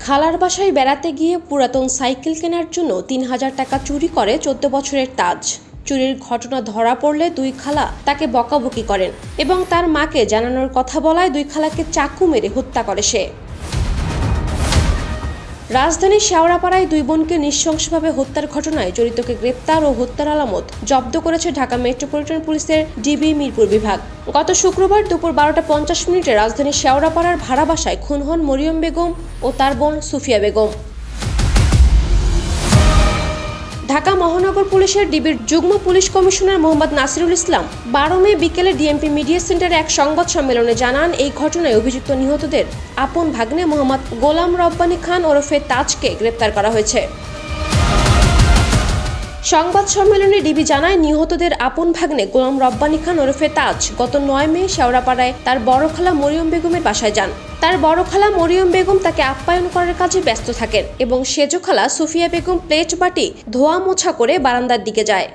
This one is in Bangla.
খালার বাসায় বেড়াতে গিয়ে পুরাতন সাইকেল কেনার জন্য ৩,০০০ টাকা চুরি করে ১৪ বছরের তাজ। চুরির ঘটনা ধরা পড়লে দুই খালা তাকে বকাবকি করেন এবং তার মাকে জানানোর কথা বলায় দুই খালাকে চাকু মেরে হত্যা করে সে। রাজধানীর শেওড়াপাড়ায় দুই বোনকে নৃশংসভাবে হত্যার ঘটনায় জড়িতকে গ্রেপ্তার ও হত্যার আলামত জব্দ করেছে ঢাকা মেট্রোপলিটন পুলিশের ডিবি মিরপুর বিভাগ। গত শুক্রবার দুপুর ১২টা ৫০ রাজধানীর শেওড়াপাড়ার ভাড়া বাসায় খুন হন মরিয়ম বেগম ও তার বোন সুফিয়া বেগম। ঢাকা মহানগর পুলিশের ডিবির যুগ্ম পুলিশ কমিশনার মোহাম্মদ নাসিরুল ইসলাম ১২ মে বিকেলে ডিএমপি মিডিয়া সেন্টারে এক সংবাদ সম্মেলনে জানান, এই ঘটনায় অভিযুক্ত নিহতদের আপন ভাগ্নে মোহাম্মদ গোলাম রব্বানী খান ওরফে তাজকে গ্রেপ্তার করা হয়েছে। সংবাদ সম্মেলনে ডিবি জানায়, নিহতদের আপন ভাগ্নে গোলাম রব্বানী খান ওরফে তাজ গত ৯ মে শেওড়াপাড়ায় তার বড় খালা মরিয়ম বেগমের বাসায় যান। তার বড় খালা মরিয়ম বেগম তাকে আপ্যায়ন করার কাজে ব্যস্ত থাকেন এবং সেজ খালা সুফিয়া বেগম প্লেট বাটি ধোয়া মোছা করে বারান্দার দিকে যায়।